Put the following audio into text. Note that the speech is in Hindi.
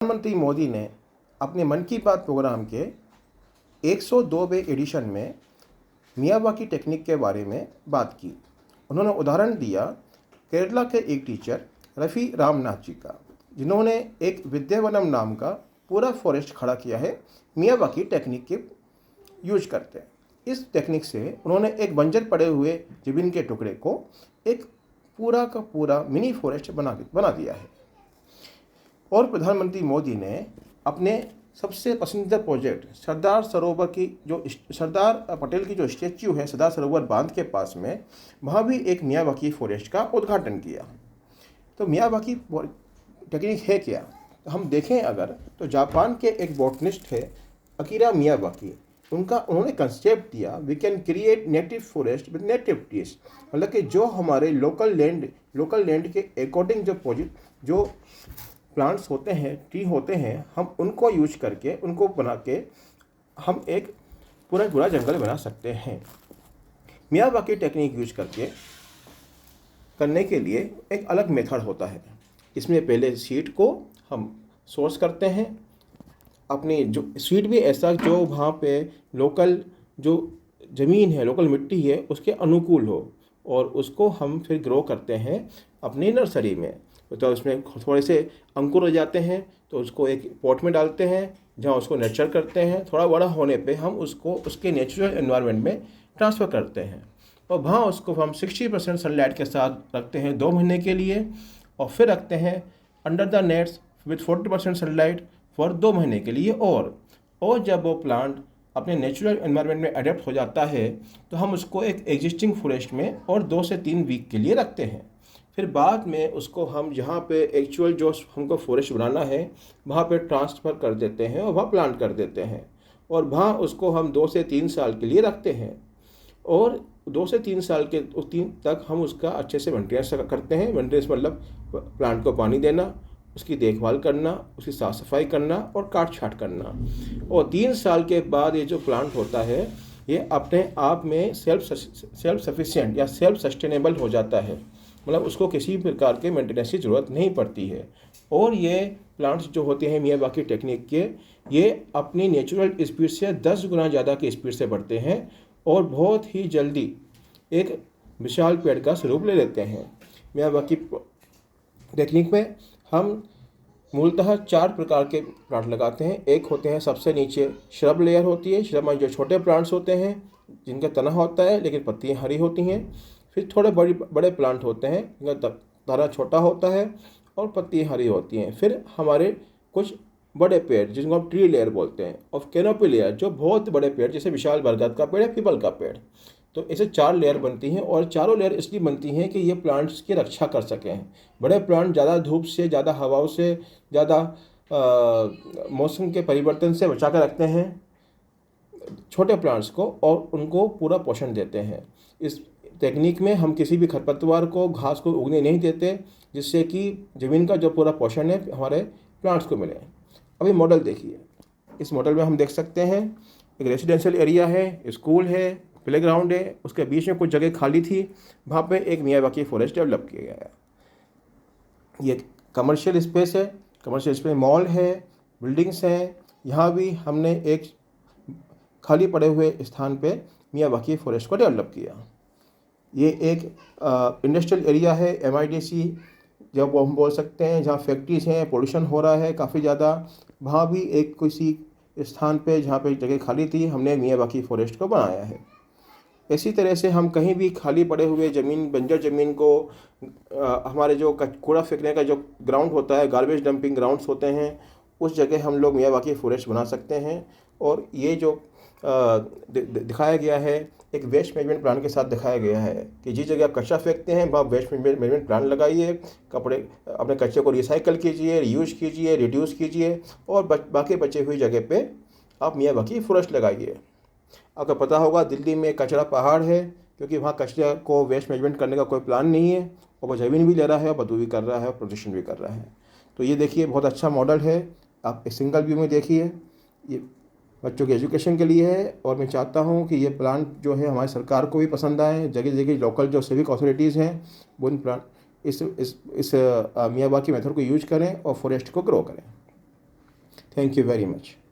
प्रधानमंत्री मोदी ने अपने मन की बात प्रोग्राम के 102वें एडिशन में मियावाकी टेक्निक के बारे में बात की। उन्होंने उदाहरण दिया केरला के एक टीचर रफ़ी रामनाथ जी का, जिन्होंने एक विद्यावनम नाम का पूरा फॉरेस्ट खड़ा किया है मियावाकी टेक्निक के यूज करते हैं। इस टेक्निक से उन्होंने एक बंजर पड़े हुए ज़मीन के टुकड़े को एक पूरा का पूरा मिनी फॉरेस्ट बना दिया है। और प्रधानमंत्री मोदी ने अपने सबसे पसंदीदा प्रोजेक्ट सरदार पटेल की जो स्टैच्यू है सरदार सरोवर बांध के पास में, वहाँ भी एक मियावाकी फॉरेस्ट का उद्घाटन किया। तो मियावाकी टेक्निक है क्या, तो हम देखें अगर, तो जापान के एक बॉटनिस्ट है अकीरा मियावाकी, उन्होंने कंसेप्ट दिया we can create native forest with native trees. मतलब कि जो हमारे लोकल लैंड के अकॉर्डिंग जो प्लांट्स होते हैं, ट्री होते हैं, हम उनको यूज करके, उनको बना के हम एक पूरा जंगल बना सकते हैं। मियावाकी टेक्निक यूज करने के लिए एक अलग मेथड होता है। इसमें पहले सीड को हम सोर्स करते हैं, अपनी जो सीड भी ऐसा जो वहाँ पे लोकल जो ज़मीन है, लोकल मिट्टी है, उसके अनुकूल हो, और उसको हम फिर ग्रो करते हैं अपनी नर्सरी में। तो उसमें थोड़े से अंकुर हो जाते हैं, तो उसको एक पॉट में डालते हैं जहाँ उसको नर्चर करते हैं। थोड़ा बड़ा होने पे हम उसको उसके नेचुरल एनवायरनमेंट में ट्रांसफ़र करते हैं, और वहाँ उसको हम 60% सनलाइट के साथ रखते हैं 2 महीने के लिए, और फिर रखते हैं under the nets with 40% sunlight for 2 महीने के लिए। और जब वो प्लांट अपने नेचुरल एनवायरनमेंट में अडेप्ट हो जाता है, तो हम उसको एक एग्जिस्टिंग फॉरेस्ट में और 2 से 3 वीक के लिए रखते हैं। फिर बाद में उसको हम जहाँ पे एक्चुअल जो हमको फॉरेस्ट बनाना है वहाँ पे ट्रांसफ़र कर देते हैं और वहाँ प्लांट कर देते हैं, और वहाँ उसको हम 2 से 3 साल के लिए रखते हैं, और 2 से 3 साल के तक हम उसका अच्छे से मेंटेनेंस करते हैं। मेंटेनेंस मतलब प्लांट को पानी देना, उसकी देखभाल करना, उसकी साफ़ सफाई करना और काट छाँट करना। और 3 साल के बाद ये जो प्लांट होता है ये अपने आप में सेल्फ सफिशिएंट या सेल्फ सस्टेनेबल हो जाता है, मतलब उसको किसी प्रकार के मेंटेनेंस की ज़रूरत नहीं पड़ती है। और ये प्लांट्स जो होते हैं मियावाकी टेक्निक के, ये अपनी नेचुरल स्पीड से 10 गुना ज़्यादा की स्पीड से बढ़ते हैं और बहुत ही जल्दी एक विशाल पेड़ का स्वरूप ले लेते हैं। मियावाकी टेक्निक में हम मूलतः 4 प्रकार के प्लांट लगाते हैं। एक होते हैं सबसे नीचे श्रब लेयर होती है, श्रब में जो छोटे प्लांट्स होते हैं जिनका तना होता है लेकिन पत्तियाँ हरी होती हैं। फिर थोड़े बड़े प्लांट होते हैं जिनका तना छोटा होता है और पत्तियाँ हरी होती हैं। फिर हमारे कुछ बड़े पेड़ जिनको हम ट्री लेयर बोलते हैं, और कैनोपी लेयर जो बहुत बड़े पेड़ जैसे विशाल बरगद का पेड़ है, पीपल का पेड़। तो ऐसे 4 लेयर बनती हैं, और चारों लेयर इसलिए बनती हैं कि ये प्लांट्स की रक्षा कर सकें। बड़े प्लांट ज़्यादा धूप से, ज़्यादा हवाओं से, ज़्यादा मौसम के परिवर्तन से बचा कर रखते हैं छोटे प्लांट्स को, और उनको पूरा पोषण देते हैं। इस टेक्निक में हम किसी भी खरपतवार को, घास को उगने नहीं देते, जिससे कि ज़मीन का जो पूरा पोषण है हमारे प्लांट्स को मिले। अभी मॉडल देखिए, इस मॉडल में हम देख सकते हैं एक रेजिडेंशियल एरिया है, स्कूल है, प्लेग्राउंड है, उसके बीच में कुछ जगह खाली थी, वहाँ पे एक मियावाकी फॉरेस्ट डेवलप किया गया है। ये कमर्शियल स्पेस है, कमर्शियल स्पेस मॉल है, बिल्डिंग्स हैं। यहाँ भी हमने एक खाली पड़े हुए स्थान पे मियावाकी फॉरेस्ट को डेवलप किया। ये एक इंडस्ट्रियल एरिया है, MIDC जब वो हम बोल सकते हैं, जहाँ फैक्ट्रीज हैं, पोल्यूशन हो रहा है काफ़ी ज़्यादा, वहाँ भी एक किसी स्थान पे जहाँ पे जगह खाली थी हमने मियावाकी फॉरेस्ट को बनाया है। इसी तरह से हम कहीं भी खाली पड़े हुए ज़मीन, बंजर ज़मीन को हमारे जो कूड़ा फेंकने का जो ग्राउंड होता है, गार्बेज डंपिंग ग्राउंड्स होते हैं, उस जगह हम लोग मियावाकी फॉरेस्ट बना सकते हैं। और ये जो दिखाया गया है एक वेस्ट मैनेजमेंट प्लान के साथ दिखाया गया है कि जिस जगह आप कचरा फेंकते हैं वहाँ वेस्ट मैनेजमेंट प्लान लगाइए, अपने कचरे को रिसाइकल कीजिए, रीयूज कीजिए, रिड्यूस कीजिए, और बाकी बचे हुई जगह पे आप मियावाकी फॉरेस्ट लगाइए। आपको पता होगा दिल्ली में कचरा पहाड़ है, क्योंकि वहाँ कचरे को वेस्ट मैनेजमेंट करने का कोई प्लान नहीं है, और वो ज़मीन भी ले रहा है, बदबू भी कर रहा है, और प्रदूषण भी कर रहा है। तो ये देखिए बहुत अच्छा मॉडल है, आप एक सिंगल व्यू में देखिए। ये बच्चों के एजुकेशन के लिए है, और मैं चाहता हूँ कि ये प्लान जो है हमारी सरकार को भी पसंद आए। जगह जगह लोकल जो सिविक अथॉरिटीज़ हैं वो इन प्लान इस मियावाकी मेथड को यूज करें और फॉरेस्ट को ग्रो करें। Thank you very much.